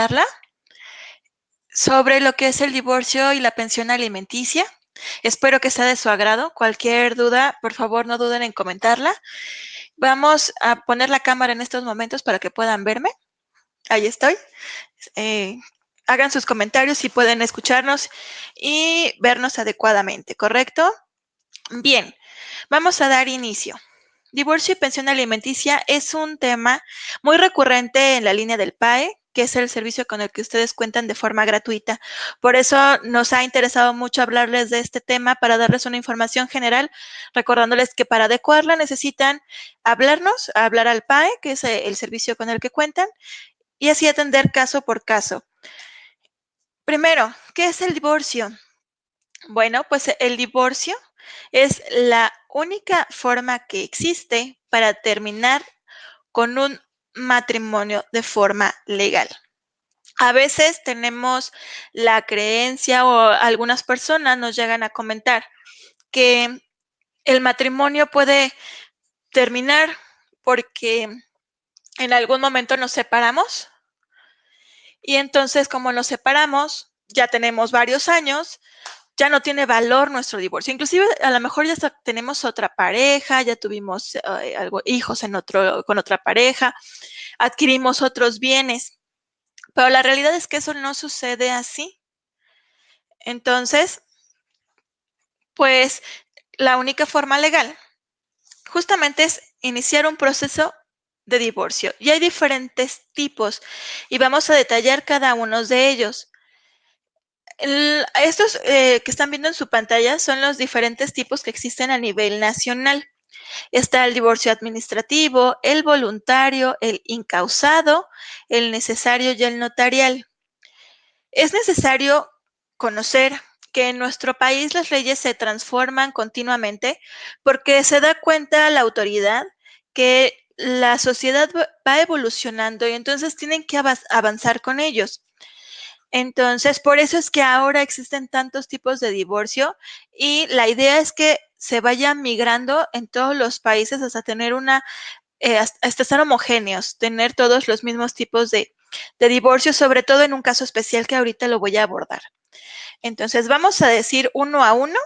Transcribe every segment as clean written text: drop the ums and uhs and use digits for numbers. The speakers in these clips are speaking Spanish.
charla sobre lo que es el divorcio y la pensión alimenticia. Espero que sea de su agrado. Cualquier duda, por favor, no duden en comentarla. Vamos a poner la cámara en estos momentos para que puedan verme. Ahí estoy. Eh, Hagan sus comentarios si pueden escucharnos y vernos adecuadamente, ¿correcto? Bien, vamos a dar inicio. Divorcio y pensión alimenticia es un tema muy recurrente en la línea del PAE, que es el servicio con el que ustedes cuentan de forma gratuita. Por eso nos ha interesado mucho hablarles de este tema para darles una información general, recordándoles que para adecuarla necesitan hablar al PAE, que es el servicio con el que cuentan, y así atender caso por caso. Primero, ¿qué es el divorcio? Bueno, pues el divorcio es la única forma que existe para terminar con un matrimonio de forma legal. A veces tenemos la creencia o algunas personas nos llegan a comentar que el matrimonio puede terminar porque en algún momento nos separamos y entonces como nos separamos, ya tenemos varios años, ya no tiene valor nuestro divorcio. Inclusive a lo mejor ya tenemos otra pareja, ya tuvimos hijos con otra pareja, adquirimos otros bienes, pero la realidad es que eso no sucede así. Entonces, pues la única forma legal justamente es iniciar un proceso de divorcio. Y hay diferentes tipos y vamos a detallar cada uno de ellos. Estos que están viendo en su pantalla son los diferentes tipos que existen a nivel nacional. Está el divorcio administrativo, el voluntario, el incausado, el necesario y el notarial. Es necesario conocer que en nuestro país las leyes se transforman continuamente porque se da cuenta la autoridad que la sociedad va evolucionando y entonces tienen que avanzar con ellos. Entonces, por eso es que ahora existen tantos tipos de divorcio y la idea es que se vaya migrando en todos los países hasta tener hasta estar homogéneos, tener todos los mismos tipos de divorcio, sobre todo en un caso especial que ahorita lo voy a abordar. Entonces, vamos a decir uno a uno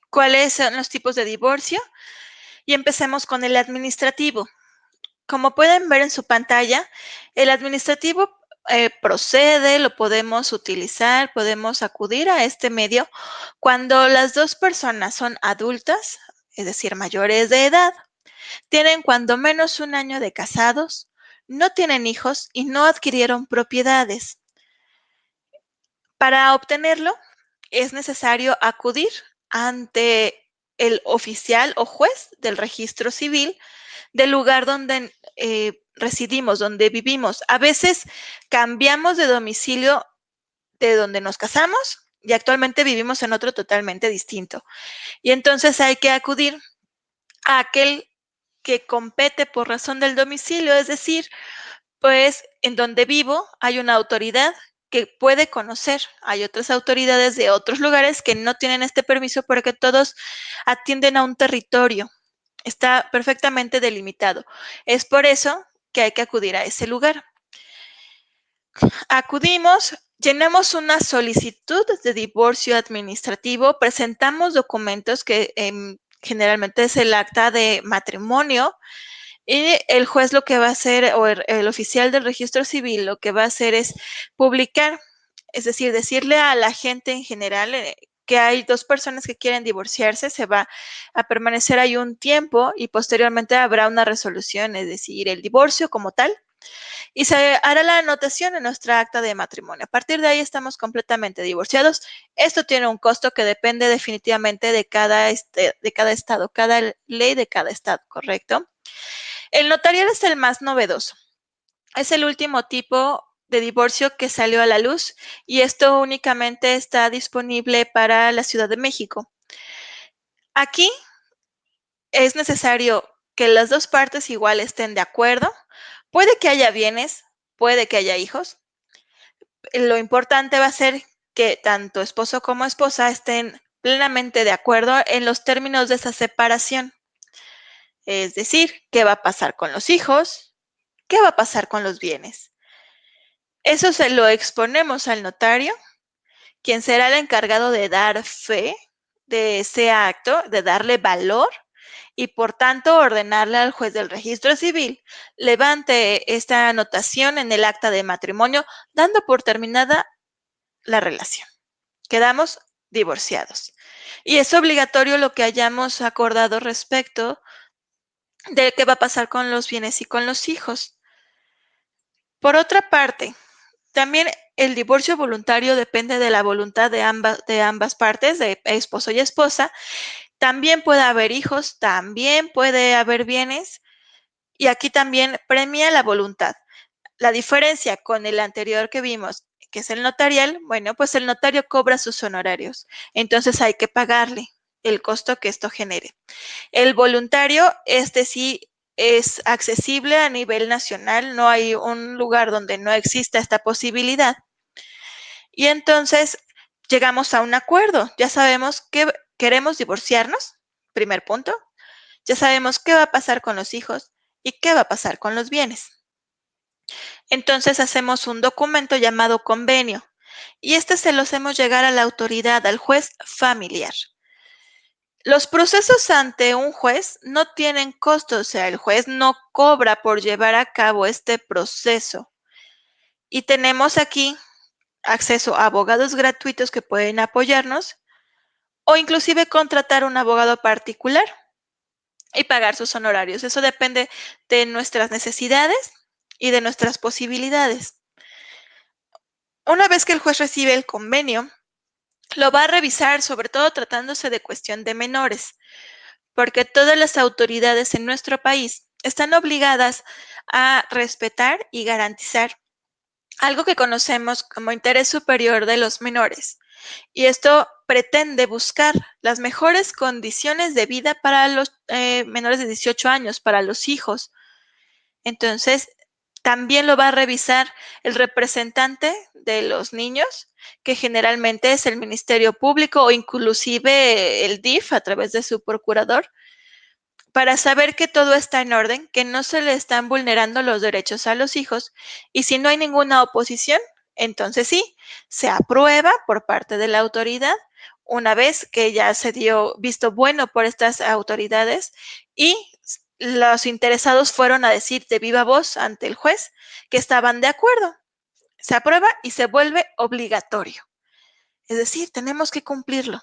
cuáles son los tipos de divorcio y empecemos con el administrativo. Como pueden ver en su pantalla, el administrativo procede, lo podemos utilizar, podemos acudir a este medio cuando las dos personas son adultas, es decir, mayores de edad, tienen cuando menos un año de casados, no tienen hijos y no adquirieron propiedades. Para obtenerlo, es necesario acudir ante el oficial o juez del registro civil del lugar donde residimos, donde vivimos. A veces cambiamos de domicilio de donde nos casamos y actualmente vivimos en otro totalmente distinto. Y entonces hay que acudir a aquel que compete por razón del domicilio, es decir, pues en donde vivo hay una autoridad que puede conocer. Hay otras autoridades de otros lugares que no tienen este permiso porque todos atienden a un territorio. Está perfectamente delimitado. Es por eso que hay que acudir a ese lugar. Acudimos, llenamos una solicitud de divorcio administrativo, presentamos documentos que generalmente es el acta de matrimonio, y el juez lo que va a hacer, o el oficial del registro civil, lo que va a hacer es publicar, es decir, decirle a la gente en general que hay dos personas que quieren divorciarse, se va a permanecer ahí un tiempo y posteriormente habrá una resolución, es decir, el divorcio como tal, y se hará la anotación en nuestra acta de matrimonio. A partir de ahí estamos completamente divorciados. Esto tiene un costo que depende definitivamente de cada estado, cada ley de cada estado, ¿correcto? El notarial es el más novedoso. Es el último tipo de divorcio que salió a la luz y esto únicamente está disponible para la Ciudad de México. Aquí es necesario que las dos partes igual estén de acuerdo. Puede que haya bienes, puede que haya hijos. Lo importante va a ser que tanto esposo como esposa estén plenamente de acuerdo en los términos de esa separación. Es decir, qué va a pasar con los hijos, qué va a pasar con los bienes. Eso se lo exponemos al notario, quien será el encargado de dar fe de ese acto, de darle valor y por tanto ordenarle al juez del registro civil levante esta anotación en el acta de matrimonio, dando por terminada la relación. Quedamos divorciados. Y es obligatorio lo que hayamos acordado respecto de qué va a pasar con los bienes y con los hijos. Por otra parte, también el divorcio voluntario depende de la voluntad de ambas partes, de esposo y esposa. También puede haber hijos, también puede haber bienes, y aquí también premia la voluntad. La diferencia con el anterior que vimos, que es el notarial, bueno, pues el notario cobra sus honorarios, entonces hay que pagarle el costo que esto genere. El voluntario, este sí es accesible a nivel nacional, no hay un lugar donde no exista esta posibilidad. Y entonces llegamos a un acuerdo, ya sabemos que queremos divorciarnos, primer punto, ya sabemos qué va a pasar con los hijos y qué va a pasar con los bienes. Entonces hacemos un documento llamado convenio y este se lo hacemos llegar a la autoridad, al juez familiar. Los procesos ante un juez no tienen costo, o sea, el juez no cobra por llevar a cabo este proceso. Y tenemos aquí acceso a abogados gratuitos que pueden apoyarnos o inclusive contratar un abogado particular y pagar sus honorarios. Eso depende de nuestras necesidades y de nuestras posibilidades. Una vez que el juez recibe el convenio, lo va a revisar, sobre todo tratándose de cuestión de menores, porque todas las autoridades en nuestro país están obligadas a respetar y garantizar algo que conocemos como interés superior de los menores. Y esto pretende buscar las mejores condiciones de vida para los menores de 18 años, para los hijos. Entonces, también lo va a revisar el representante de los niños, que generalmente es el Ministerio Público o inclusive el DIF a través de su procurador, para saber que todo está en orden, que no se le están vulnerando los derechos a los hijos y si no hay ninguna oposición, entonces sí, se aprueba por parte de la autoridad una vez que ya se dio visto bueno por estas autoridades y los interesados fueron a decir de viva voz ante el juez que estaban de acuerdo. Se aprueba y se vuelve obligatorio. Es decir, tenemos que cumplirlo.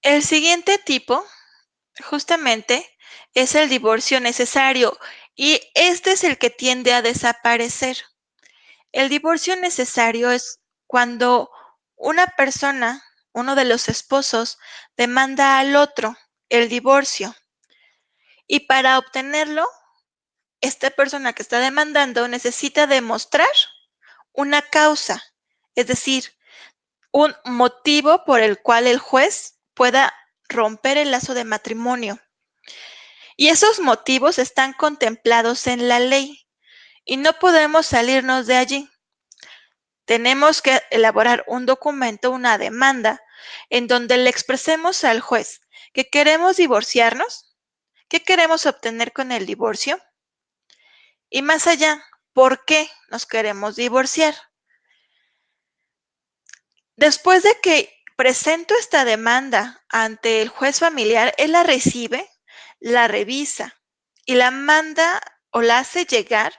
El siguiente tipo justamente es el divorcio necesario y este es el que tiende a desaparecer. El divorcio necesario es cuando una persona, uno de los esposos, demanda al otro el divorcio y para obtenerlo, esta persona que está demandando necesita demostrar una causa, es decir, un motivo por el cual el juez pueda romper el lazo de matrimonio. Y esos motivos están contemplados en la ley y no podemos salirnos de allí. Tenemos que elaborar un documento, una demanda, en donde le expresemos al juez que queremos divorciarnos, qué queremos obtener con el divorcio y más allá, ¿por qué nos queremos divorciar? Después de que presento esta demanda ante el juez familiar, él la recibe, la revisa y la manda o la hace llegar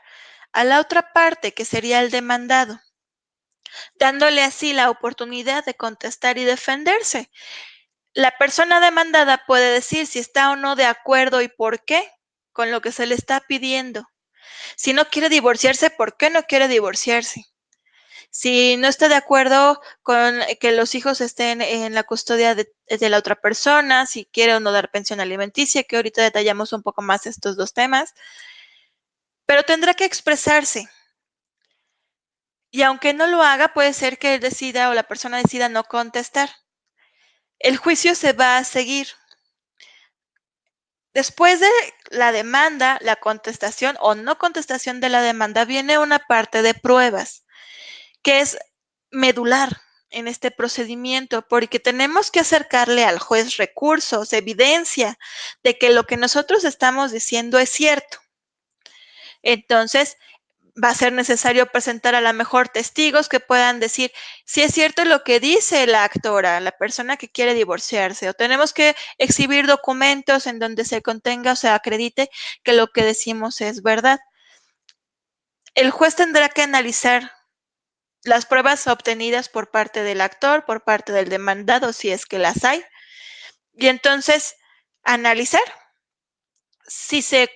a la otra parte, que sería el demandado, dándole así la oportunidad de contestar y defenderse. La persona demandada puede decir si está o no de acuerdo y por qué con lo que se le está pidiendo. Si no quiere divorciarse, ¿por qué no quiere divorciarse? Si no está de acuerdo con que los hijos estén en la custodia de la otra persona, si quiere o no dar pensión alimenticia, que ahorita detallamos un poco más estos dos temas, pero tendrá que expresarse. Y aunque no lo haga, puede ser que él decida o la persona decida no contestar. El juicio se va a seguir. Después de la demanda, la contestación o no contestación de la demanda, viene una parte de pruebas, que es medular en este procedimiento, porque tenemos que acercarle al juez recursos, evidencia de que lo que nosotros estamos diciendo es cierto. Entonces, Va a ser necesario presentar a lo mejor testigos que puedan decir si es cierto lo que dice la actora, la persona que quiere divorciarse, o tenemos que exhibir documentos en donde se contenga o se acredite que lo que decimos es verdad. El juez tendrá que analizar las pruebas obtenidas por parte del actor, por parte del demandado, si es que las hay, y entonces analizar si se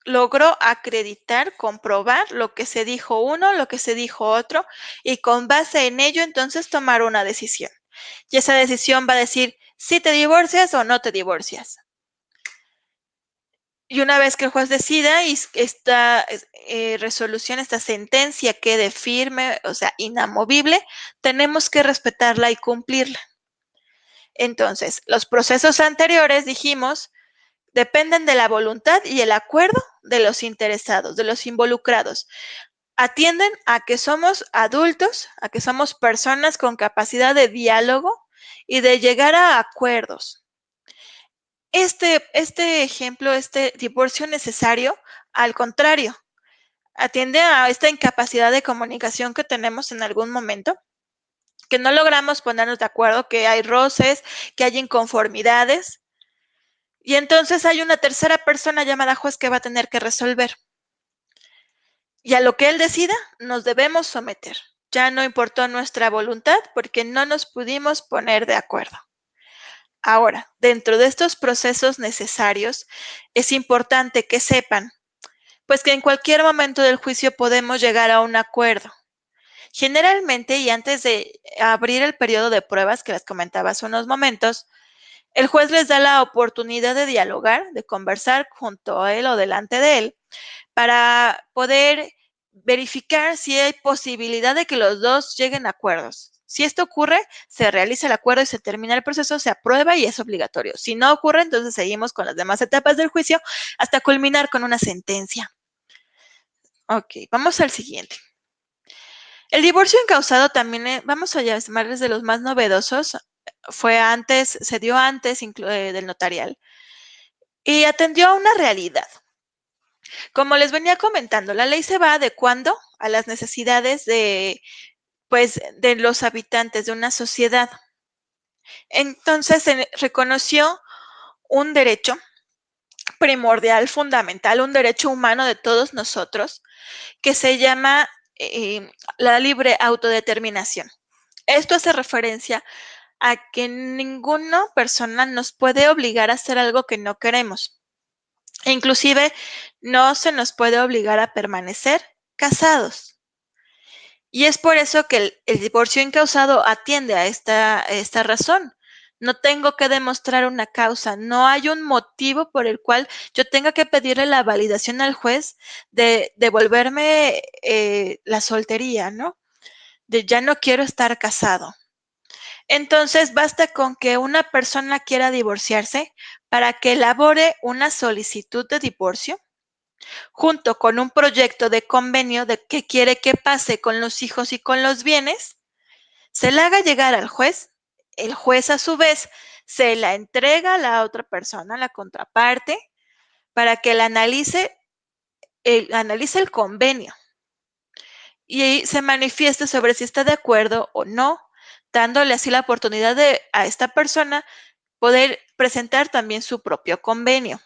logró acreditar, comprobar lo que se dijo uno, lo que se dijo otro, y con base en ello entonces tomar una decisión. Y esa decisión va a decir si te divorcias o no te divorcias. Y una vez que el juez decida y esta resolución, esta sentencia quede firme, o sea, inamovible, tenemos que respetarla y cumplirla. Entonces, los procesos anteriores, dijimos, dependen de la voluntad y el acuerdo de los interesados, de los involucrados. Atienden a que somos adultos, a que somos personas con capacidad de diálogo y de llegar a acuerdos. Este ejemplo, este divorcio necesario, al contrario, atiende a esta incapacidad de comunicación que tenemos en algún momento, que no logramos ponernos de acuerdo, que hay roces, que hay inconformidades, y entonces hay una tercera persona llamada juez que va a tener que resolver. Y a lo que él decida, nos debemos someter. Ya no importó nuestra voluntad porque no nos pudimos poner de acuerdo. Ahora, dentro de estos procesos necesarios, es importante que sepan, pues que en cualquier momento del juicio podemos llegar a un acuerdo. Generalmente, y antes de abrir el periodo de pruebas que les comentaba hace unos momentos, el juez les da la oportunidad de dialogar, de conversar junto a él o delante de él, para poder verificar si hay posibilidad de que los dos lleguen a acuerdos. Si esto ocurre, se realiza el acuerdo y se termina el proceso, se aprueba y es obligatorio. Si no ocurre, entonces seguimos con las demás etapas del juicio hasta culminar con una sentencia. Ok, vamos al siguiente. El divorcio encausado también, vamos a llamarles de los más novedosos, se dio antes del notarial y atendió a una realidad. Como les venía comentando, la ley se va adecuando a las necesidades de los habitantes de una sociedad. Entonces se reconoció un derecho primordial, fundamental, un derecho humano de todos nosotros, que se llama la libre autodeterminación. Esto hace referencia a que ninguna persona nos puede obligar a hacer algo que no queremos. E inclusive no se nos puede obligar a permanecer casados. Y es por eso que el divorcio incausado atiende a esta razón. No tengo que demostrar una causa, no hay un motivo por el cual yo tenga que pedirle la validación al juez de devolverme la soltería, ¿no? De ya no quiero estar casado. Entonces, basta con que una persona quiera divorciarse para que elabore una solicitud de divorcio junto con un proyecto de convenio de qué quiere que pase con los hijos y con los bienes, se la haga llegar al juez, el juez a su vez se la entrega a la otra persona, a la contraparte, para que la analice el convenio y se manifieste sobre si está de acuerdo o no, dándole así la oportunidad a esta persona poder presentar también su propio convenio.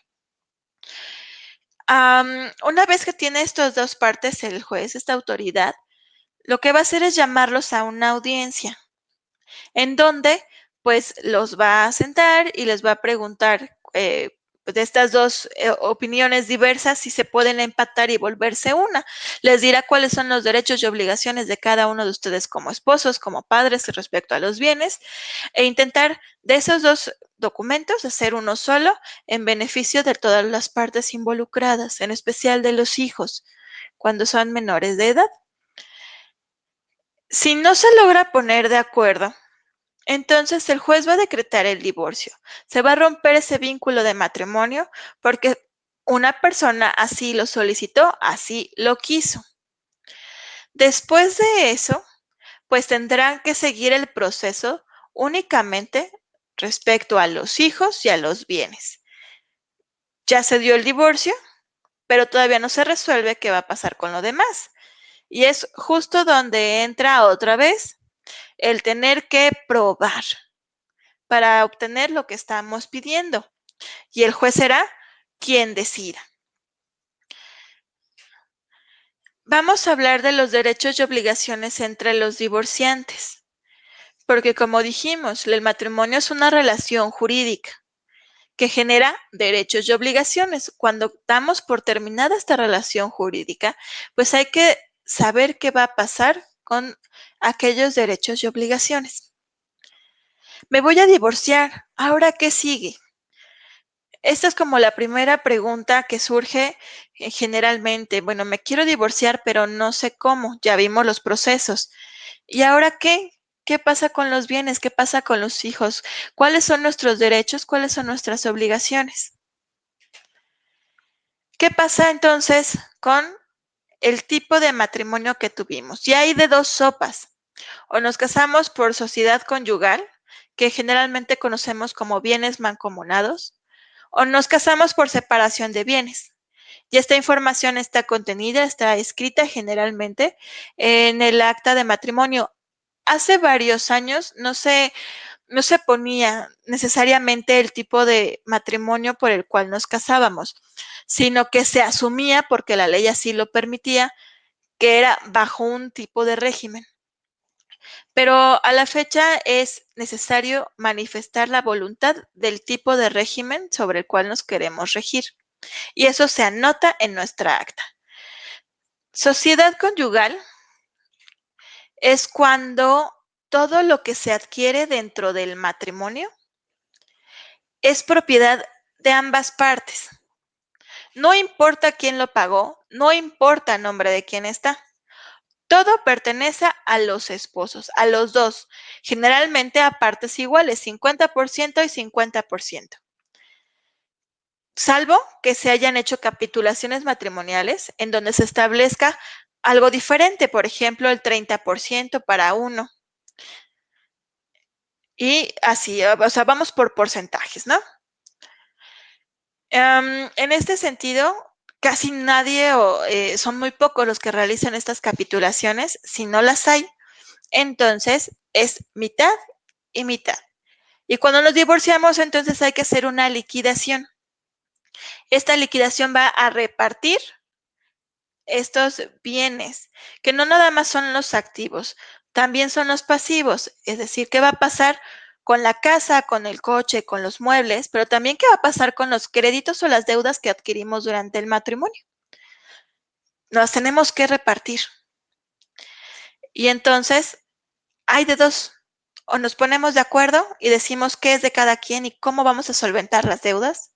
Una vez que tiene estas dos partes el juez, esta autoridad, lo que va a hacer es llamarlos a una audiencia, en donde pues los va a sentar y les va a preguntar de estas dos opiniones diversas si se pueden empatar y volverse una. Les dirá cuáles son los derechos y obligaciones de cada uno de ustedes como esposos, como padres respecto a los bienes, e intentar de esos dos documentos hacer uno solo en beneficio de todas las partes involucradas, en especial de los hijos, cuando son menores de edad. Si no se logra poner de acuerdo, entonces el juez va a decretar el divorcio. Se va a romper ese vínculo de matrimonio porque una persona así lo solicitó, así lo quiso. Después de eso, pues tendrán que seguir el proceso únicamente respecto a los hijos y a los bienes. Ya se dio el divorcio, pero todavía no se resuelve qué va a pasar con lo demás. Y es justo donde entra otra vez el tener que probar para obtener lo que estamos pidiendo. Y el juez será quien decida. Vamos a hablar de los derechos y obligaciones entre los divorciantes, porque como dijimos, el matrimonio es una relación jurídica que genera derechos y obligaciones. Cuando damos por terminada esta relación jurídica, pues hay que saber qué va a pasar con aquellos derechos y obligaciones. Me voy a divorciar, ¿ahora qué sigue? Esta es como la primera pregunta que surge generalmente. Bueno, me quiero divorciar, pero no sé cómo. Ya vimos los procesos. ¿Y ahora qué? ¿Qué pasa con los bienes? ¿Qué pasa con los hijos? ¿Cuáles son nuestros derechos? ¿Cuáles son nuestras obligaciones? ¿Qué pasa entonces con el tipo de matrimonio que tuvimos? Ya hay de dos sopas. O nos casamos por sociedad conyugal, que generalmente conocemos como bienes mancomunados, o nos casamos por separación de bienes. Y esta información está contenida, está escrita generalmente en el acta de matrimonio. Hace varios años no se ponía necesariamente el tipo de matrimonio por el cual nos casábamos, sino que se asumía, porque la ley así lo permitía, que era bajo un tipo de régimen. Pero a la fecha es necesario manifestar la voluntad del tipo de régimen sobre el cual nos queremos regir. Y eso se anota en nuestra acta. Sociedad conyugal es cuando todo lo que se adquiere dentro del matrimonio es propiedad de ambas partes. No importa quién lo pagó, no importa el nombre de quién está. Todo pertenece a los esposos, a los dos, generalmente a partes iguales, 50% y 50%. Salvo que se hayan hecho capitulaciones matrimoniales en donde se establezca algo diferente, por ejemplo, el 30% para uno. Y así, o sea, vamos por porcentajes, ¿no? En este sentido, casi nadie o son muy pocos los que realizan estas capitulaciones. Si no las hay, entonces es mitad y mitad. Y cuando nos divorciamos, entonces hay que hacer una liquidación. Esta liquidación va a repartir estos bienes, que no nada más son los activos, también son los pasivos, es decir, qué va a pasar con la casa, con el coche, con los muebles, pero también qué va a pasar con los créditos o las deudas que adquirimos durante el matrimonio. Las tenemos que repartir. Y entonces hay de dos. O nos ponemos de acuerdo y decimos qué es de cada quien y cómo vamos a solventar las deudas.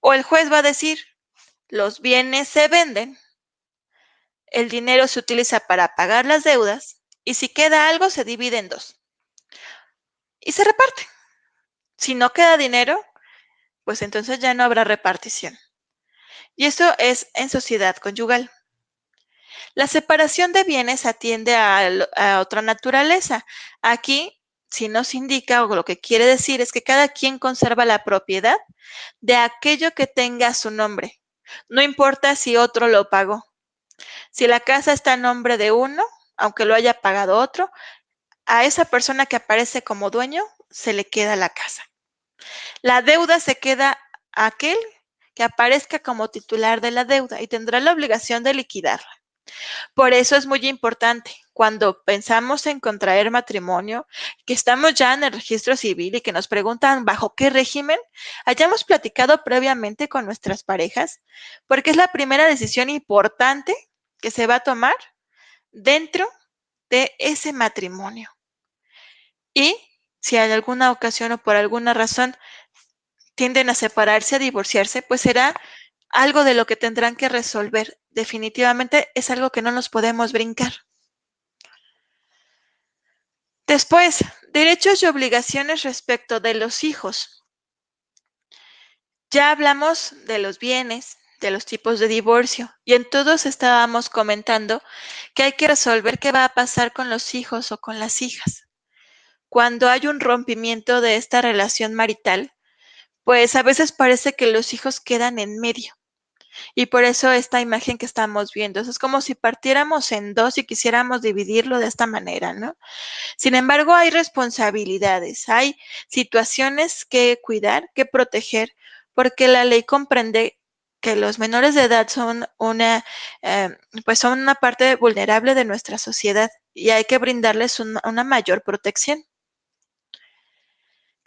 O el juez va a decir, los bienes se venden, el dinero se utiliza para pagar las deudas y si queda algo se divide en dos y se reparte. Si no queda dinero, pues entonces ya no habrá repartición. Y eso es en sociedad conyugal. La separación de bienes atiende a otra naturaleza. Aquí, si nos indica o lo que quiere decir es que cada quien conserva la propiedad de aquello que tenga su nombre. No importa si otro lo pagó. Si la casa está a nombre de uno, aunque lo haya pagado otro, a esa persona que aparece como dueño se le queda la casa. La deuda se queda a aquel que aparezca como titular de la deuda y tendrá la obligación de liquidarla. Por eso es muy importante cuando pensamos en contraer matrimonio, que estamos ya en el registro civil y que nos preguntan bajo qué régimen, hayamos platicado previamente con nuestras parejas, porque es la primera decisión importante que se va a tomar dentro de ese matrimonio. Y si en alguna ocasión o por alguna razón tienden a separarse, a divorciarse, pues será algo de lo que tendrán que resolver. Definitivamente es algo que no nos podemos brincar. Después, derechos y obligaciones respecto de los hijos. Ya hablamos de los bienes, de los tipos de divorcio, y en todos estábamos comentando que hay que resolver qué va a pasar con los hijos o con las hijas. Cuando hay un rompimiento de esta relación marital, pues a veces parece que los hijos quedan en medio. Y por eso esta imagen que estamos viendo, es como si partiéramos en dos y quisiéramos dividirlo de esta manera, ¿no? Sin embargo, hay responsabilidades, hay situaciones que cuidar, que proteger, porque la ley comprende que los menores de edad son pues son una parte vulnerable de nuestra sociedad y hay que brindarles una mayor protección.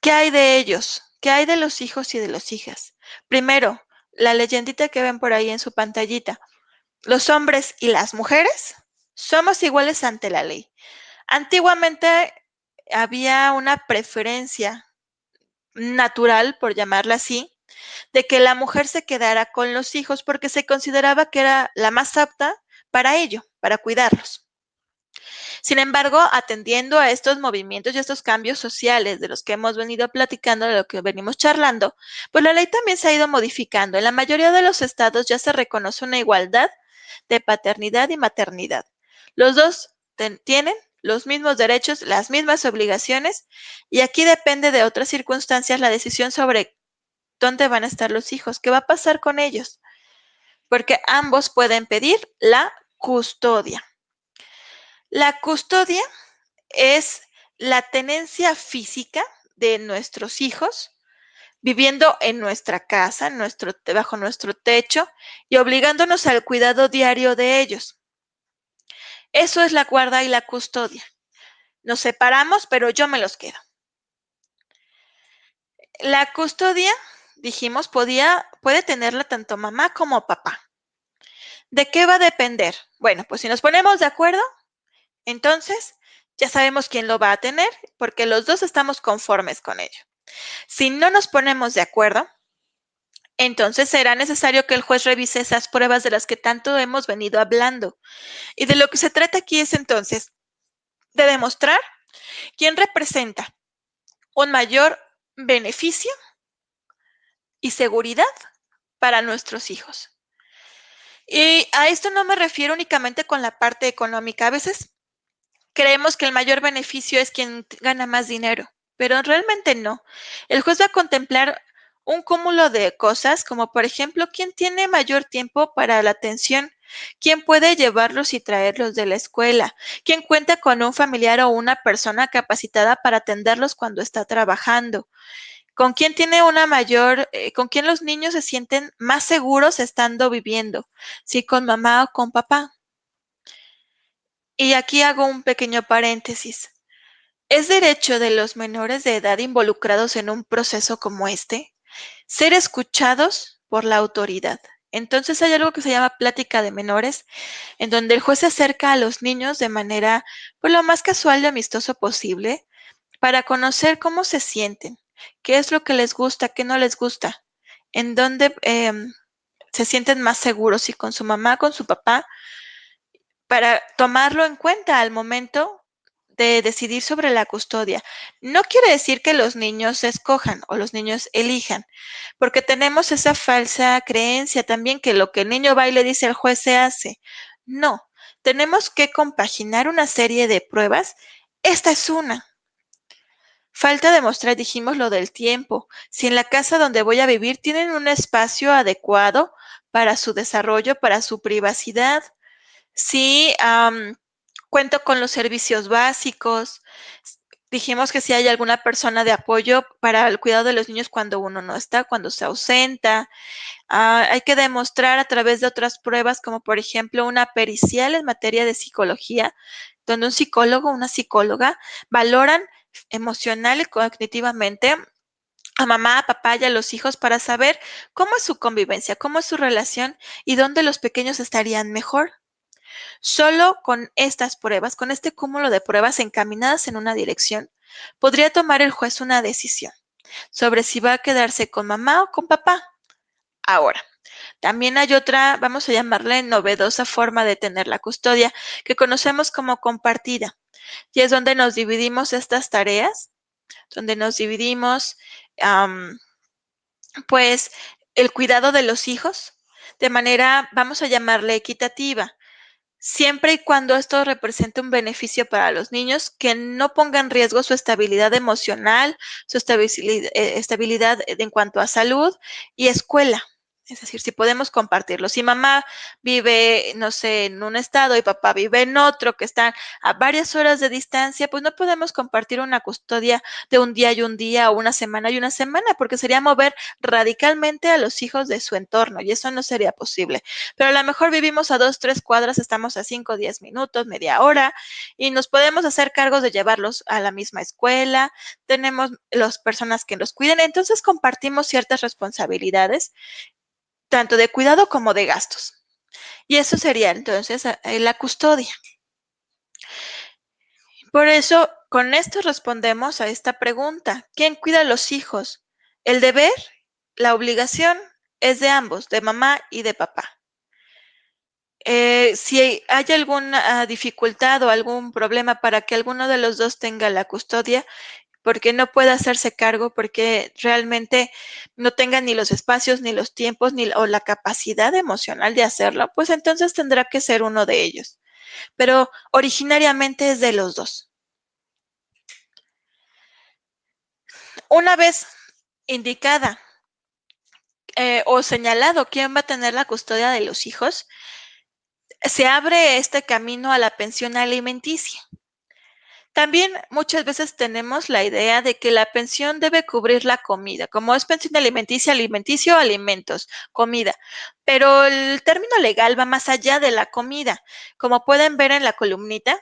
¿Qué hay de ellos? ¿Qué hay de los hijos y de las hijas? Primero, la leyendita que ven por ahí en su pantallita. Los hombres y las mujeres somos iguales ante la ley. Antiguamente había una preferencia natural, por llamarla así, de que la mujer se quedara con los hijos porque se consideraba que era la más apta para ello, para cuidarlos. Sin embargo, atendiendo a estos movimientos y estos cambios sociales de los que hemos venido platicando, de lo que venimos charlando, pues la ley también se ha ido modificando. En la mayoría de los estados ya se reconoce una igualdad de paternidad y maternidad. Los dos tienen los mismos derechos, las mismas obligaciones, y aquí depende de otras circunstancias la decisión sobre dónde van a estar los hijos, qué va a pasar con ellos, porque ambos pueden pedir la custodia. La custodia es la tenencia física de nuestros hijos viviendo en nuestra casa, bajo nuestro techo y obligándonos al cuidado diario de ellos. Eso es la guarda y la custodia. Nos separamos, pero yo me los quedo. La custodia, dijimos, puede tenerla tanto mamá como papá. ¿De qué va a depender? Bueno, pues si nos ponemos de acuerdo, entonces ya sabemos quién lo va a tener porque los dos estamos conformes con ello. Si no nos ponemos de acuerdo, entonces será necesario que el juez revise esas pruebas de las que tanto hemos venido hablando. Y de lo que se trata aquí es entonces de demostrar quién representa un mayor beneficio y seguridad para nuestros hijos. Y a esto no me refiero únicamente con la parte económica. A veces creemos que el mayor beneficio es quien gana más dinero, pero realmente no. El juez va a contemplar un cúmulo de cosas, como por ejemplo, quién tiene mayor tiempo para la atención, quién puede llevarlos y traerlos de la escuela, quién cuenta con un familiar o una persona capacitada para atenderlos cuando está trabajando, con quién tiene con quién los niños se sienten más seguros estando viviendo, si con mamá o con papá. Y aquí hago un pequeño paréntesis. ¿Es derecho de los menores de edad involucrados en un proceso como este ser escuchados por la autoridad? Entonces hay algo que se llama plática de menores, en donde el juez se acerca a los niños de manera pues, lo más casual y amistoso posible para conocer cómo se sienten, qué es lo que les gusta, qué no les gusta, en dónde se sienten más seguros, si con su mamá, con su papá, para tomarlo en cuenta al momento de decidir sobre la custodia. No quiere decir que los niños escojan o los niños elijan, porque tenemos esa falsa creencia también que lo que el niño va y le dice al juez se hace. No, tenemos que compaginar una serie de pruebas. Esta es una. Falta demostrar, dijimos, lo del tiempo. Si en la casa donde voy a vivir tienen un espacio adecuado para su desarrollo, para su privacidad. Si cuento con los servicios básicos. Dijimos que si hay alguna persona de apoyo para el cuidado de los niños cuando uno no está, cuando se ausenta. Hay que demostrar a través de otras pruebas, como por ejemplo una pericial en materia de psicología, donde un psicólogo o una psicóloga valoran emocional y cognitivamente a mamá, a papá y a los hijos para saber cómo es su convivencia, cómo es su relación y dónde los pequeños estarían mejor. Solo con estas pruebas, con este cúmulo de pruebas encaminadas en una dirección, podría tomar el juez una decisión sobre si va a quedarse con mamá o con papá. Ahora, también hay otra, vamos a llamarle novedosa forma de tener la custodia, que conocemos como compartida, y es donde nos dividimos estas tareas, donde nos dividimos, pues, el cuidado de los hijos de manera, vamos a llamarle equitativa, siempre y cuando esto represente un beneficio para los niños que no ponga en riesgo su estabilidad emocional, su estabilidad en cuanto a salud y escuela. Es decir, si podemos compartirlo. Si mamá vive, no sé, en un estado y papá vive en otro, que están a varias horas de distancia, pues no podemos compartir una custodia de un día y un día o una semana y una semana, porque sería mover radicalmente a los hijos de su entorno y eso no sería posible. Pero a lo mejor vivimos a 2, 3 cuadras, estamos a 5, 10 minutos, media hora y nos podemos hacer cargos de llevarlos a la misma escuela, tenemos las personas que los cuiden, entonces compartimos ciertas responsabilidades tanto de cuidado como de gastos. Y eso sería entonces la custodia. Por eso, con esto respondemos a esta pregunta. ¿Quién cuida a los hijos? El deber, la obligación es de ambos, de mamá y de papá. Si hay alguna dificultad o algún problema para que alguno de los dos tenga la custodia, porque no puede hacerse cargo, porque realmente no tenga ni los espacios, ni los tiempos, ni o la capacidad emocional de hacerlo, pues entonces tendrá que ser uno de ellos. Pero originariamente es de los dos. Una vez indicada o señalado quién va a tener la custodia de los hijos, se abre este camino a la pensión alimenticia. También muchas veces tenemos la idea de que la pensión debe cubrir la comida, como es pensión alimenticia, alimenticio, alimentos, comida. Pero el término legal va más allá de la comida. Como pueden ver en la columnita,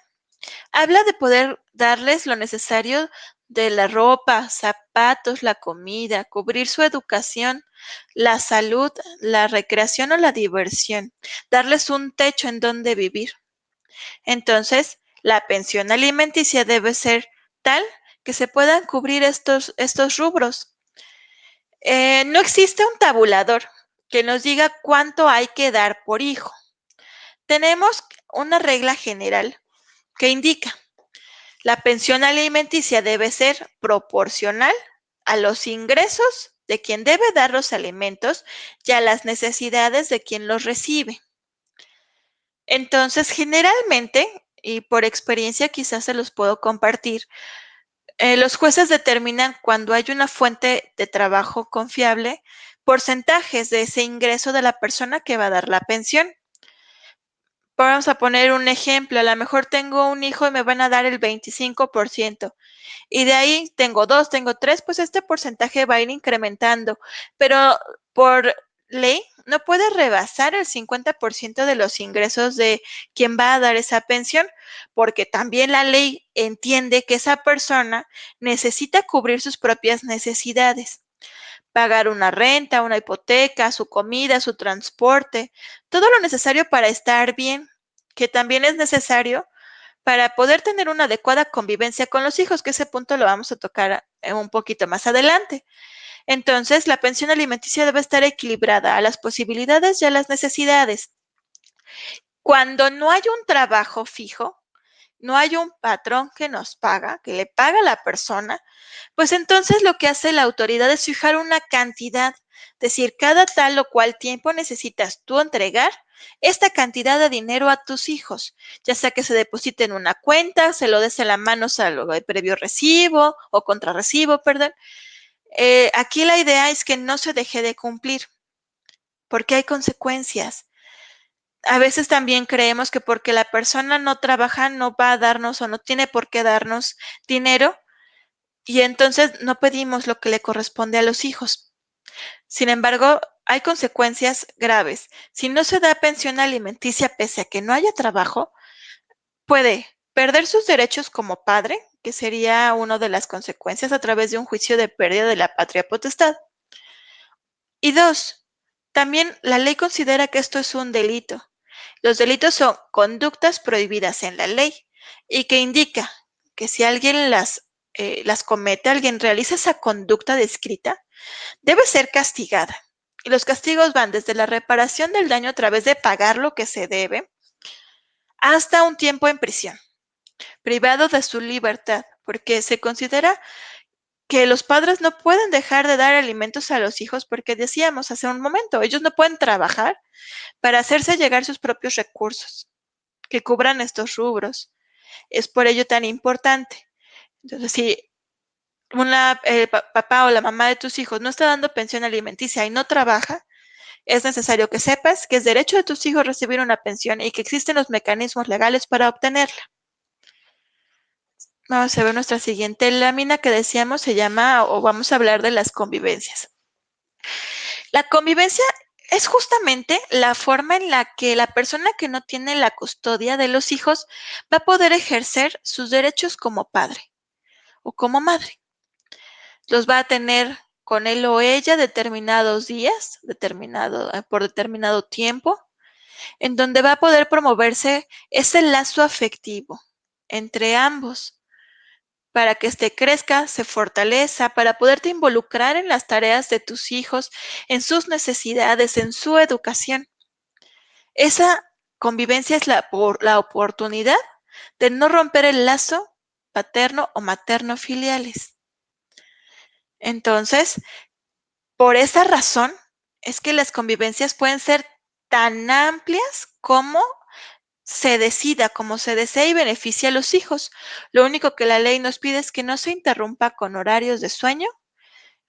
habla de poder darles lo necesario de la ropa, zapatos, la comida, cubrir su educación, la salud, la recreación o la diversión, darles un techo en donde vivir. Entonces, la pensión alimenticia debe ser tal que se puedan cubrir estos rubros. No existe un tabulador que nos diga cuánto hay que dar por hijo. Tenemos una regla general que indica la pensión alimenticia debe ser proporcional a los ingresos de quien debe dar los alimentos y a las necesidades de quien los recibe. Entonces, generalmente, y por experiencia quizás se los puedo compartir, los jueces determinan cuando hay una fuente de trabajo confiable, porcentajes de ese ingreso de la persona que va a dar la pensión. Vamos a poner un ejemplo, a lo mejor tengo un hijo y me van a dar el 25%. Y de ahí tengo 2, tengo 3, pues este porcentaje va a ir incrementando, pero por ley no puede rebasar el 50% de los ingresos de quien va a dar esa pensión, porque también la ley entiende que esa persona necesita cubrir sus propias necesidades, pagar una renta, una hipoteca, su comida, su transporte, todo lo necesario para estar bien, que también es necesario para poder tener una adecuada convivencia con los hijos, que ese punto lo vamos a tocar un poquito más adelante. Entonces, la pensión alimenticia debe estar equilibrada a las posibilidades y a las necesidades. Cuando no hay un trabajo fijo, no hay un patrón que nos paga, que le paga a la persona, pues entonces lo que hace la autoridad es fijar una cantidad, decir, cada tal o cual tiempo necesitas tú entregar esta cantidad de dinero a tus hijos, ya sea que se deposite en una cuenta, se lo des en la mano salvo de previo recibo o contrarrecibo, perdón. Aquí la idea es que no se deje de cumplir, porque hay consecuencias. A veces también creemos que porque la persona no trabaja no va a darnos o no tiene por qué darnos dinero, y entonces no pedimos lo que le corresponde a los hijos. Sin embargo, hay consecuencias graves. Si no se da pensión alimenticia pese a que no haya trabajo, puede perder sus derechos como padre, que sería una de las consecuencias a través de un juicio de pérdida de la patria potestad. Y dos, también la ley considera que esto es un delito. Los delitos son conductas prohibidas en la ley y que indica que si alguien las comete, alguien realiza esa conducta descrita, debe ser castigada. Y los castigos van desde la reparación del daño a través de pagar lo que se debe hasta un tiempo en prisión, privado de su libertad, porque se considera que los padres no pueden dejar de dar alimentos a los hijos porque decíamos hace un momento, ellos no pueden trabajar para hacerse llegar sus propios recursos que cubran estos rubros. Es por ello tan importante. Entonces, si papá o la mamá de tus hijos no está dando pensión alimenticia y no trabaja, Es necesario que sepas que es derecho de tus hijos recibir una pensión y que existen los mecanismos legales para obtenerla. Vamos a ver nuestra siguiente lámina que decíamos se llama, o vamos a hablar de las convivencias. La convivencia es justamente la forma en la que la persona que no tiene la custodia de los hijos va a poder ejercer sus derechos como padre o como madre. Los va a tener con él o ella determinados días, por determinado tiempo, en donde va a poder promoverse ese lazo afectivo entre ambos para que éste crezca, se fortaleza, para poderte involucrar en las tareas de tus hijos, en sus necesidades, en su educación. Esa convivencia es la oportunidad de no romper el lazo paterno o materno filiales. Entonces, por esa razón es que las convivencias pueden ser tan amplias como se decida, como se desee y beneficia a los hijos. Lo único que la ley nos pide es que no se interrumpa con horarios de sueño,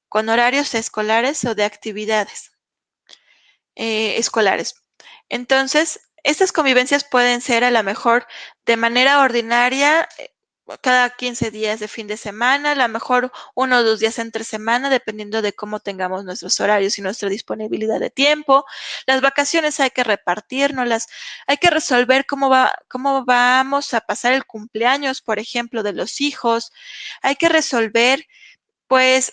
con horarios escolares o de actividades escolares. Entonces, estas convivencias pueden ser a lo mejor de manera ordinaria, cada 15 días de fin de semana, a lo mejor 1 o 2 días entre semana, dependiendo de cómo tengamos nuestros horarios y nuestra disponibilidad de tiempo. Las vacaciones hay que repartirnoslas, hay que resolver cómo vamos a pasar el cumpleaños, por ejemplo, de los hijos. Hay que resolver, pues,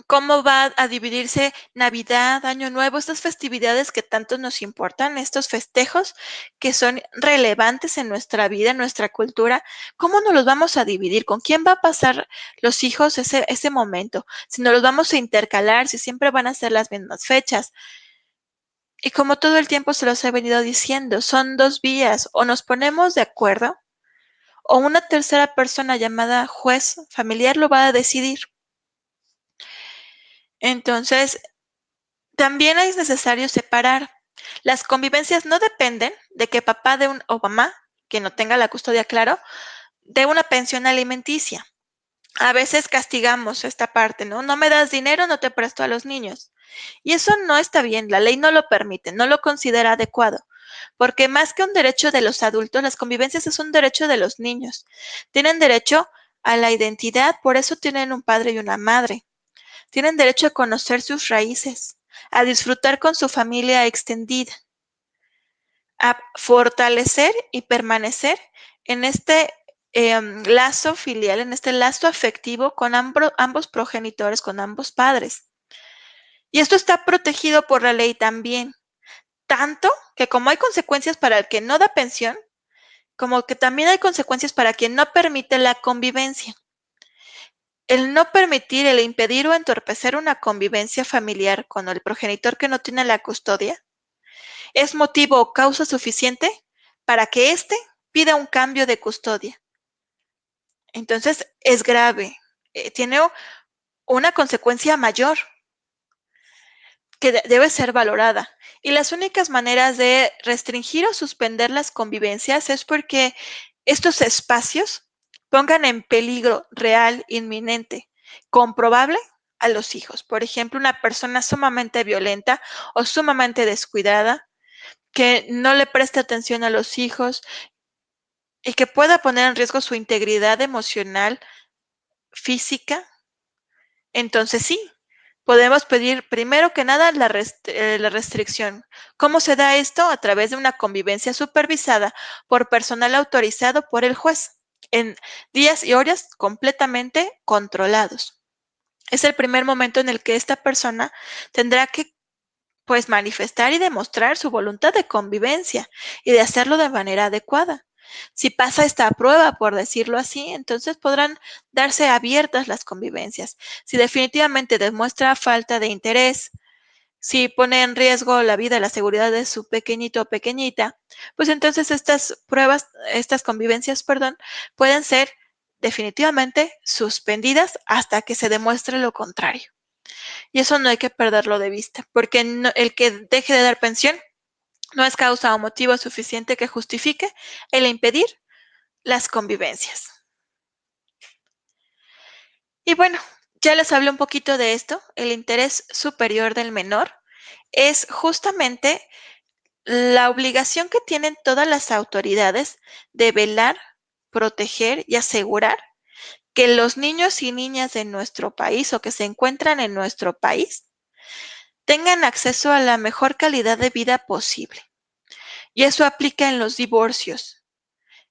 cómo va a dividirse Navidad, Año Nuevo, estas festividades que tanto nos importan, estos festejos que son relevantes en nuestra vida, en nuestra cultura, ¿cómo nos los vamos a dividir? ¿Con quién va a pasar los hijos ese momento? Si nos los vamos a intercalar, si siempre van a ser las mismas fechas. Y como todo el tiempo se los he venido diciendo, son dos vías, o nos ponemos de acuerdo, o una tercera persona llamada juez familiar lo va a decidir. Entonces, también es necesario separar. Las convivencias no dependen de que papá o mamá, que no tenga la custodia, claro, dé una pensión alimenticia. A veces castigamos esta parte, ¿no? No me das dinero, no te presto a los niños. Y eso no está bien, la ley no lo permite, no lo considera adecuado, porque más que un derecho de los adultos, las convivencias es un derecho de los niños. Tienen derecho a la identidad, por eso tienen un padre y una madre. Tienen derecho a conocer sus raíces, a disfrutar con su familia extendida, a fortalecer y permanecer en este lazo filial, en este lazo afectivo con ambos progenitores, con ambos padres. Y esto está protegido por la ley también, tanto que como hay consecuencias para el que no da pensión, como que también hay consecuencias para quien no permite la convivencia. El no permitir, el impedir o entorpecer una convivencia familiar con el progenitor que no tiene la custodia es motivo o causa suficiente para que éste pida un cambio de custodia. Entonces, es grave, tiene una consecuencia mayor que debe ser valorada. Y las únicas maneras de restringir o suspender las convivencias es porque estos espacios pongan en peligro real, inminente, comprobable a los hijos. Por ejemplo, una persona sumamente violenta o sumamente descuidada que no le preste atención a los hijos y que pueda poner en riesgo su integridad emocional, física, entonces sí, podemos pedir primero que nada la restricción. ¿Cómo se da esto? A través de una convivencia supervisada por personal autorizado por el juez en días y horas completamente controlados. Es el primer momento en el que esta persona tendrá que pues manifestar y demostrar su voluntad de convivencia y de hacerlo de manera adecuada. Si pasa esta prueba, por decirlo así, entonces podrán darse abiertas las convivencias. Si definitivamente demuestra falta de interés, si pone en riesgo la vida y la seguridad de su pequeñito o pequeñita, pues entonces estas pruebas, estas convivencias, perdón, pueden ser definitivamente suspendidas hasta que se demuestre lo contrario. Y eso no hay que perderlo de vista, porque el que deje de dar pensión no es causa o motivo suficiente que justifique el impedir las convivencias. Y bueno, ya les hablé un poquito de esto, el interés superior del menor. es justamente la obligación que tienen todas las autoridades de velar, proteger y asegurar que los niños y niñas de nuestro país o que se encuentran en nuestro país tengan acceso a la mejor calidad de vida posible. Y eso aplica en los divorcios.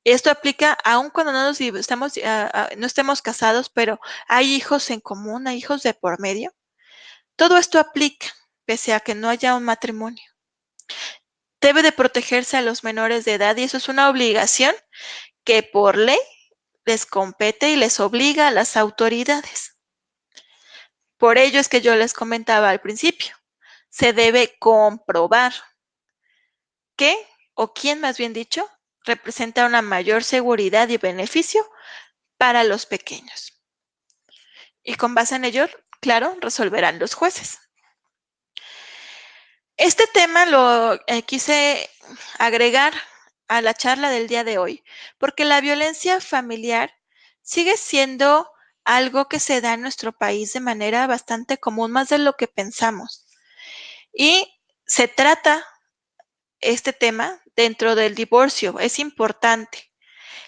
Esto aplica aun cuando no estemos casados, pero hay hijos en común, hay hijos de por medio. Todo esto aplica, pese a que no haya un matrimonio. Debe de protegerse a los menores de edad y eso es una obligación que por ley les compete y les obliga a las autoridades. Por ello es que yo les comentaba al principio, se debe comprobar qué, o quién más bien dicho, representa una mayor seguridad y beneficio para los pequeños. Y con base en ello, claro, resolverán los jueces. Este tema lo quise agregar a la charla del día de hoy, porque la violencia familiar sigue siendo algo que se da en nuestro país de manera bastante común, más de lo que pensamos. Y se trata este tema dentro del divorcio, es importante.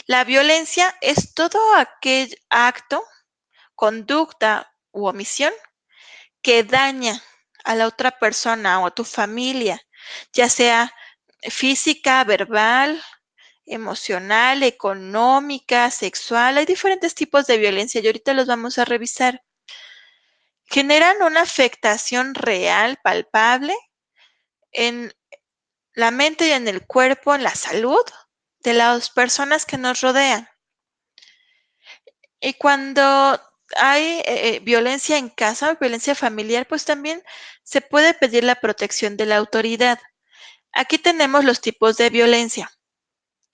La violencia es todo aquel acto, conducta u omisión que daña a la otra persona o a tu familia, ya sea física, verbal, emocional, económica, sexual. Hay diferentes tipos de violencia y ahorita los vamos a revisar. Generan una afectación real, palpable, en la mente y en el cuerpo, en la salud de las personas que nos rodean. Y cuando hay violencia en casa, violencia familiar, pues también se puede pedir la protección de la autoridad. Aquí tenemos los tipos de violencia.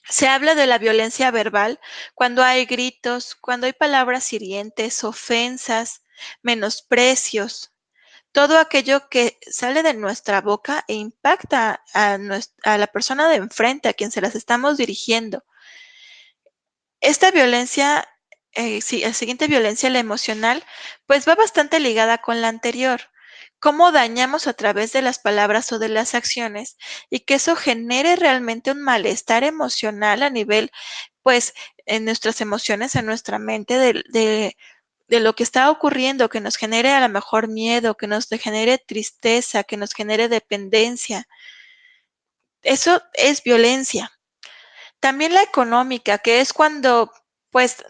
Se habla de la violencia verbal cuando hay gritos, cuando hay palabras hirientes, ofensas, menosprecios, todo aquello que sale de nuestra boca e impacta a la persona de enfrente, a quien se las estamos dirigiendo. Esta violencia, la siguiente violencia, la emocional, pues va bastante ligada con la anterior. Cómo dañamos a través de las palabras o de las acciones y que eso genere realmente un malestar emocional a nivel, pues, en nuestras emociones, en nuestra mente, de lo que está ocurriendo, que nos genere a lo mejor miedo, que nos genere tristeza, que nos genere dependencia. Eso es violencia. También la económica, que es cuando, pues,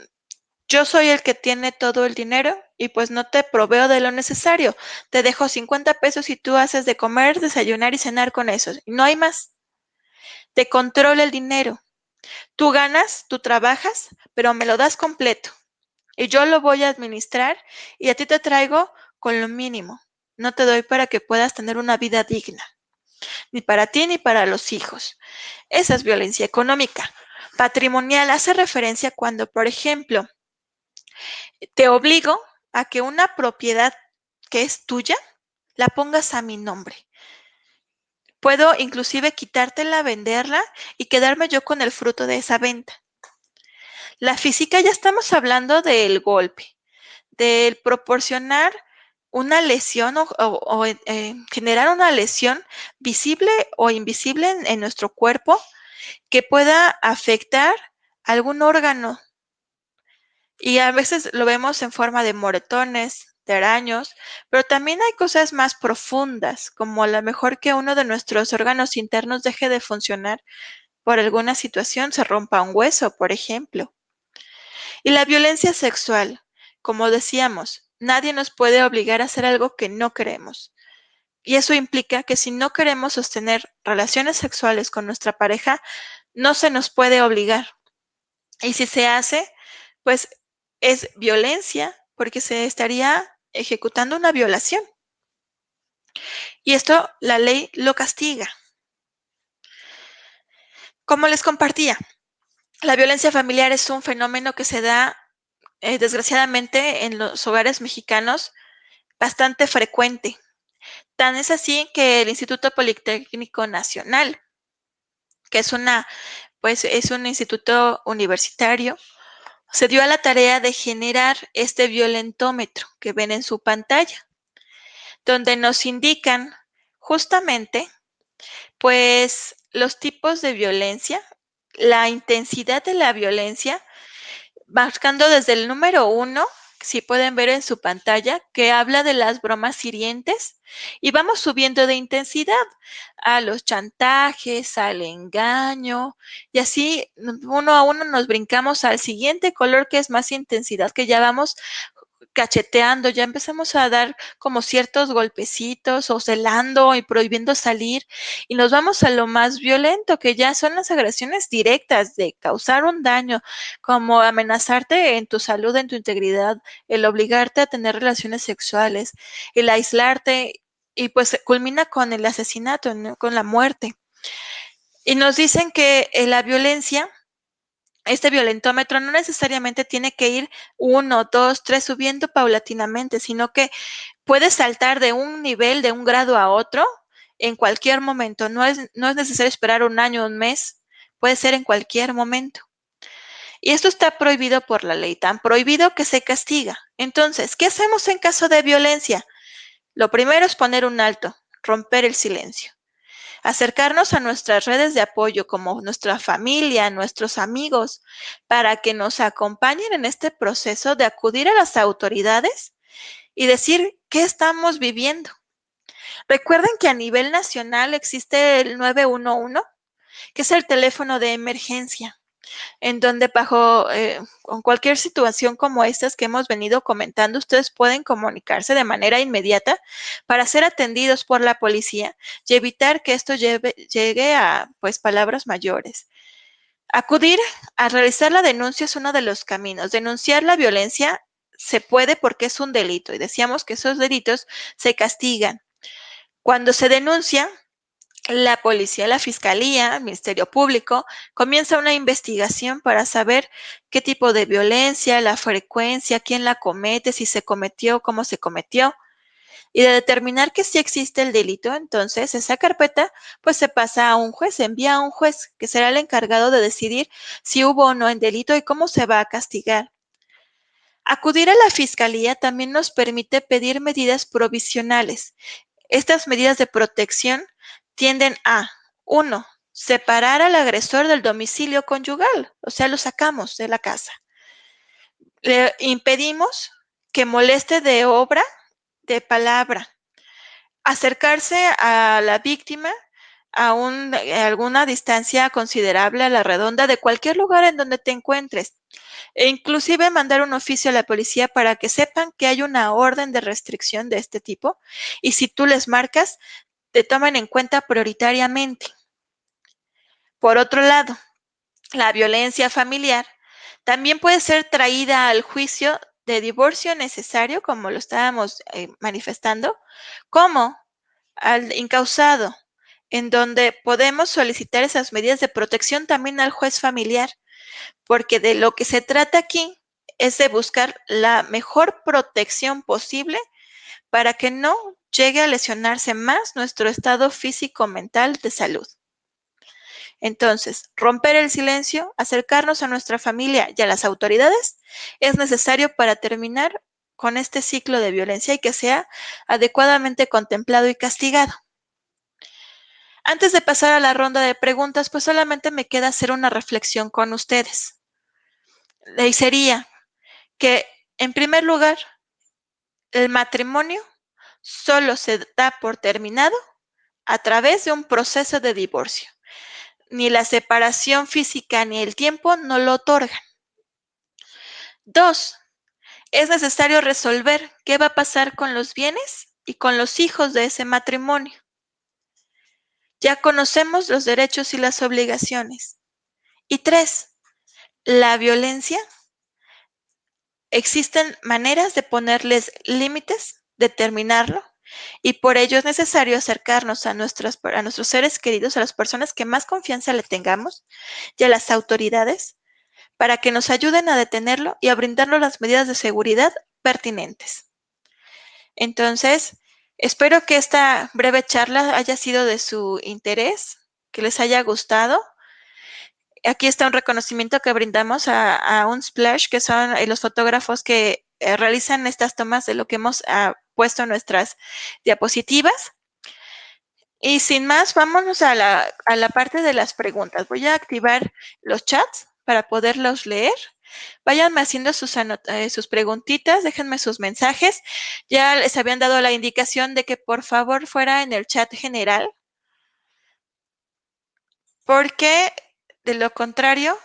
yo soy el que tiene todo el dinero y pues no te proveo de lo necesario. Te dejo 50 pesos y tú haces de comer, desayunar y cenar con eso. No hay más. Te controla el dinero. Tú ganas, tú trabajas, pero me lo das completo. Y yo lo voy a administrar y a ti te traigo con lo mínimo. No te doy para que puedas tener una vida digna, ni para ti ni para los hijos. Esa es violencia económica. Patrimonial hace referencia cuando, por ejemplo, te obligo a que una propiedad que es tuya la pongas a mi nombre. Puedo inclusive quitártela, venderla y quedarme yo con el fruto de esa venta. La física ya estamos hablando del golpe, del proporcionar una lesión o generar una lesión visible o invisible en nuestro cuerpo que pueda afectar algún órgano. Y a veces lo vemos en forma de moretones, de araños, pero también hay cosas más profundas, como a lo mejor que uno de nuestros órganos internos deje de funcionar por alguna situación, se rompa un hueso, por ejemplo. Y la violencia sexual, como decíamos, nadie nos puede obligar a hacer algo que no queremos. Y eso implica que si no queremos sostener relaciones sexuales con nuestra pareja, no se nos puede obligar. Y si se hace, pues es violencia porque se estaría ejecutando una violación. Y esto la ley lo castiga. Como les compartía, la violencia familiar es un fenómeno que se da desgraciadamente en los hogares mexicanos bastante frecuente. Tan es así que el Instituto Politécnico Nacional, que es un instituto universitario, se dio a la tarea de generar este violentómetro que ven en su pantalla, donde nos indican Justamente, pues los tipos de violencia, la intensidad de la violencia, marcando desde el número 1, si pueden ver en su pantalla, que habla de las bromas hirientes, y vamos subiendo de intensidad a los chantajes, al engaño, y así uno a uno nos brincamos al siguiente color que es más intensidad, que ya vamos cacheteando, ya empezamos a dar como ciertos golpecitos o celando y prohibiendo salir y nos vamos a lo más violento, que ya son las agresiones directas de causar un daño, como amenazarte en tu salud, en tu integridad, el obligarte a tener relaciones sexuales, el aislarte y pues culmina con el asesinato, ¿no? Con la muerte. Y nos dicen que la violencia, este violentómetro no necesariamente tiene que ir 1, 2, 3 subiendo paulatinamente, sino que puede saltar de un nivel, de un grado a otro en cualquier momento. No es necesario esperar un año, un mes, puede ser en cualquier momento. Y esto está prohibido por la ley, tan prohibido que se castiga. Entonces, ¿qué hacemos en caso de violencia? Lo primero es poner un alto, romper el silencio. Acercarnos a nuestras redes de apoyo como nuestra familia, nuestros amigos, para que nos acompañen en este proceso de acudir a las autoridades y decir qué estamos viviendo. Recuerden que a nivel nacional existe el 911, que es el teléfono de emergencia, en donde con cualquier situación como estas que hemos venido comentando, ustedes pueden comunicarse de manera inmediata para ser atendidos por la policía y evitar que esto llegue a pues palabras mayores. Acudir a realizar la denuncia es uno de los caminos. Denunciar la violencia se puede porque es un delito y decíamos que esos delitos se castigan. Cuando se denuncia, la policía, la fiscalía, el Ministerio Público, comienza una investigación para saber qué tipo de violencia, la frecuencia, quién la comete, si se cometió, cómo se cometió. Y de determinar que sí existe el delito, entonces esa carpeta pues se pasa a un juez, se envía a un juez que será el encargado de decidir si hubo o no el delito y cómo se va a castigar. Acudir a la fiscalía también nos permite pedir medidas provisionales. Estas medidas de protección tienden a, 1, separar al agresor del domicilio conyugal, o sea, lo sacamos de la casa. Le impedimos que moleste de obra, de palabra. Acercarse a la víctima a alguna distancia considerable a la redonda de cualquier lugar en donde te encuentres. E inclusive mandar un oficio a la policía para que sepan que hay una orden de restricción de este tipo y si tú les marcas, te toman en cuenta prioritariamente. Por otro lado, la violencia familiar también puede ser traída al juicio de divorcio necesario, como lo estábamos manifestando, como al incausado, en donde podemos solicitar esas medidas de protección también al juez familiar, porque de lo que se trata aquí es de buscar la mejor protección posible para que no llegue a lesionarse más nuestro estado físico-mental de salud. Entonces, romper el silencio, acercarnos a nuestra familia y a las autoridades es necesario para terminar con este ciclo de violencia y que sea adecuadamente contemplado y castigado. Antes de pasar a la ronda de preguntas, pues solamente me queda hacer una reflexión con ustedes. Y sería que, en primer lugar, el matrimonio solo se da por terminado a través de un proceso de divorcio. Ni la separación física ni el tiempo no lo otorgan. 2, es necesario resolver qué va a pasar con los bienes y con los hijos de ese matrimonio. Ya conocemos los derechos y las obligaciones. Y 3, la violencia, existen maneras de ponerles límites, determinarlo, y por ello es necesario acercarnos a nuestros seres queridos, a las personas que más confianza le tengamos y a las autoridades para que nos ayuden a detenerlo y a brindarnos las medidas de seguridad pertinentes. Entonces, espero que esta breve charla haya sido de su interés, que les haya gustado. Aquí está un reconocimiento que brindamos a Unsplash, que son los fotógrafos que realizan estas tomas de lo que hemos puesto en nuestras diapositivas. Y sin más, vámonos a la parte de las preguntas. Voy a activar los chats para poderlos leer. Váyanme haciendo sus preguntitas, déjenme sus mensajes. Ya les habían dado la indicación de que por favor fuera en el chat general, porque de lo contrario